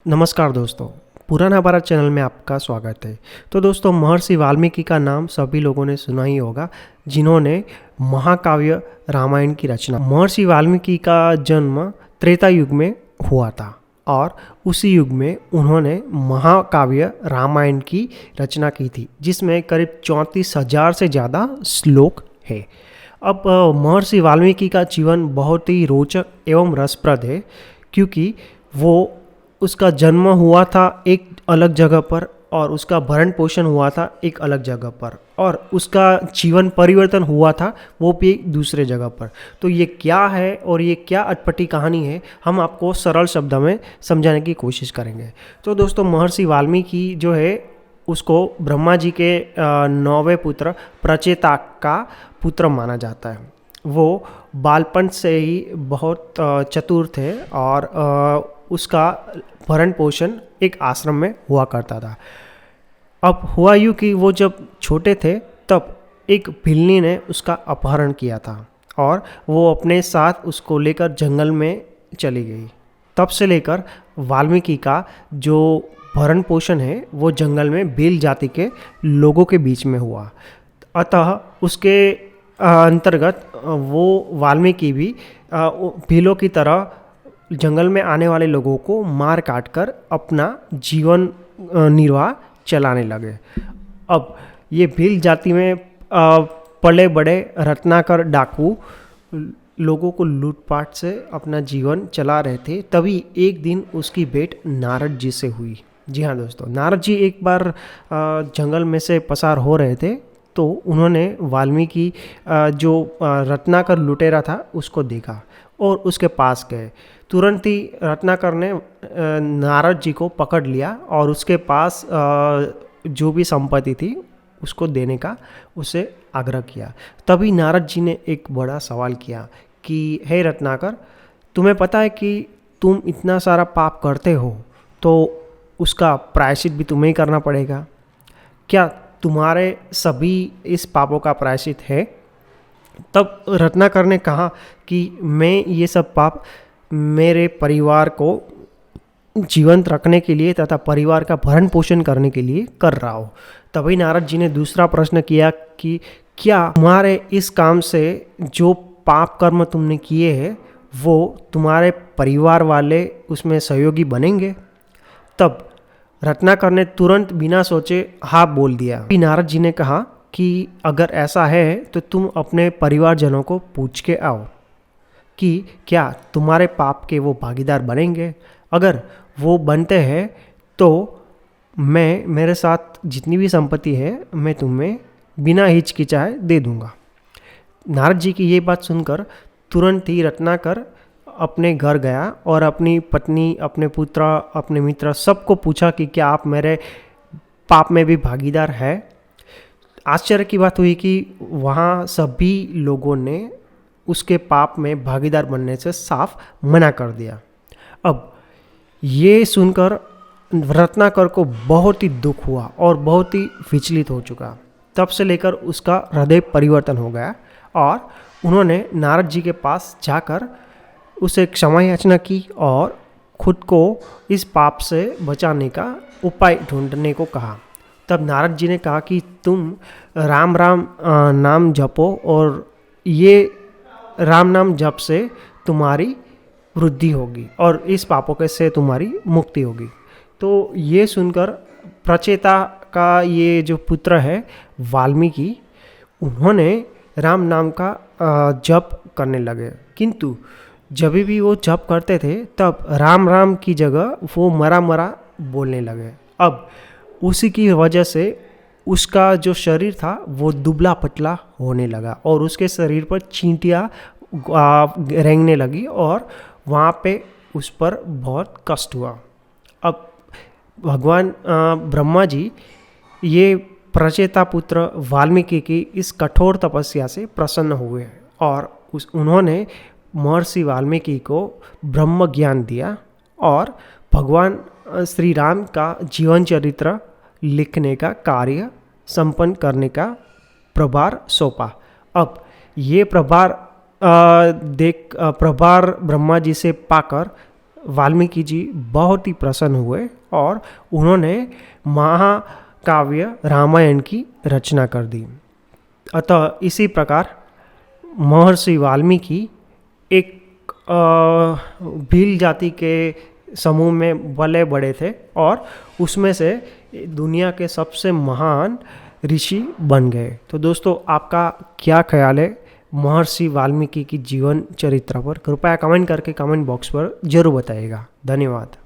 नमस्कार दोस्तों, पुराना भारत चैनल में आपका स्वागत है। तो दोस्तों, महर्षि वाल्मीकि का नाम सभी लोगों ने सुना ही होगा, जिन्होंने महाकाव्य रामायण की रचना। महर्षि वाल्मीकि का जन्म त्रेता युग में हुआ था और उसी युग में उन्होंने महाकाव्य रामायण की रचना की थी, जिसमें करीब 34,000 से ज़्यादा श्लोक है। अब महर्षि वाल्मीकि का जीवन बहुत ही रोचक एवं रसप्रद है, क्योंकि उसका जन्म हुआ था एक अलग जगह पर और उसका भरण पोषण हुआ था एक अलग जगह पर, और उसका जीवन परिवर्तन हुआ था वो भी एक दूसरे जगह पर। तो ये क्या है और ये क्या अटपटी कहानी है, हम आपको सरल शब्दों में समझाने की कोशिश करेंगे। तो दोस्तों, महर्षि वाल्मीकि जो है उसको ब्रह्मा जी के 9वें पुत्र प्रचेता का पुत्र माना जाता है। वो बालपन से ही बहुत चतुर थे और उसका भरण पोषण एक आश्रम में हुआ करता था। अब हुआ यूँ कि वो जब छोटे थे तब एक बिल्ली ने उसका अपहरण किया था और वो अपने साथ उसको लेकर जंगल में चली गई। तब से लेकर वाल्मीकि का जो भरण पोषण है वो जंगल में भील जाति के लोगों के बीच में हुआ। अतः उसके अंतर्गत वो वाल्मीकि भी भीलों की तरह जंगल में आने वाले लोगों को मार काट कर अपना जीवन निर्वाह चलाने लगे। अब ये भील जाति में पले बड़े रत्नाकर डाकू लोगों को लूटपाट से अपना जीवन चला रहे थे। तभी एक दिन उसकी भेंट नारद जी से हुई। जी हाँ दोस्तों, नारद जी एक बार जंगल में से पसार हो रहे थे, तो उन्होंने वाल्मीकि जो रत्नाकर लुटेरा था उसको देखा और उसके पास गए। तुरंत ही रत्नाकर ने नारद जी को पकड़ लिया और उसके पास जो भी संपत्ति थी उसको देने का उसे आग्रह किया। तभी नारद जी ने एक बड़ा सवाल किया कि हे रत्नाकर, तुम्हें पता है कि तुम इतना सारा पाप करते हो तो उसका प्रायश्चित भी तुम्हें ही करना पड़ेगा। क्या तुम्हारे सभी इस पापों का प्रायश्चित है? तब रत्नाकर ने कहा कि मैं ये सब पाप मेरे परिवार को जीवंत रखने के लिए तथा परिवार का भरण पोषण करने के लिए कर रहा हूँ। तभी नारद जी ने दूसरा प्रश्न किया कि क्या तुम्हारे इस काम से जो पाप कर्म तुमने किए हैं वो तुम्हारे परिवार वाले उसमें सहयोगी बनेंगे? तब रत्नाकर ने तुरंत बिना सोचे हाँ बोल दिया। नारद जी ने कहा कि अगर ऐसा है तो तुम अपने परिवारजनों को पूछ के आओ कि क्या तुम्हारे पाप के वो भागीदार बनेंगे। अगर वो बनते हैं तो मैं मेरे साथ जितनी भी संपत्ति है मैं तुम्हें बिना हिचकिचाए दे दूंगा। नारद जी की ये बात सुनकर तुरंत ही रत्नाकर अपने घर गया और अपनी पत्नी, अपने पुत्र, अपने मित्र सबको पूछा कि क्या आप मेरे पाप में भी भागीदार है। आश्चर्य की बात हुई कि वहाँ सभी लोगों ने उसके पाप में भागीदार बनने से साफ मना कर दिया। अब ये सुनकर रत्नाकर को बहुत ही दुख हुआ और बहुत ही विचलित हो चुका। तब से लेकर उसका हृदय परिवर्तन हो गया और उन्होंने नारद जी के पास जाकर उसे क्षमा याचना की और खुद को इस पाप से बचाने का उपाय ढूंढने को कहा। तब नारद जी ने कहा कि तुम राम राम नाम जपो और ये राम नाम जप से तुम्हारी वृद्धि होगी और इस पापों के से तुम्हारी मुक्ति होगी। तो ये सुनकर प्रचेता का ये जो पुत्र है वाल्मीकि, उन्होंने राम नाम का जप करने लगे। किंतु जब भी वो जप करते थे तब राम राम की जगह वो मरा मरा बोलने लगे। अब उसी की वजह से उसका जो शरीर था वो दुबला पतला होने लगा और उसके शरीर पर चींटियाँ रेंगने लगी और वहाँ पे उस पर बहुत कष्ट हुआ। अब भगवान ब्रह्मा जी ये प्रचेता पुत्र वाल्मीकि की इस कठोर तपस्या से प्रसन्न हुए और उन्होंने महर्षि वाल्मीकि को ब्रह्म ज्ञान दिया और भगवान श्री राम का जीवन चरित्र लिखने का कार्य संपन्न करने का प्रभार सौंपा। अब ये प्रभार ब्रह्मा जी से पाकर वाल्मीकि जी बहुत ही प्रसन्न हुए और उन्होंने महाकाव्य रामायण की रचना कर दी। अतः इसी प्रकार महर्षि वाल्मीकि एक भील जाति के समूह में पले बड़े थे और उसमें से दुनिया के सबसे महान ऋषि बन गए। तो दोस्तों, आपका क्या ख्याल है महर्षि वाल्मीकि की जीवन चरित्र पर? कृपया कमेंट करके कमेंट बॉक्स पर जरूर बताइएगा। धन्यवाद।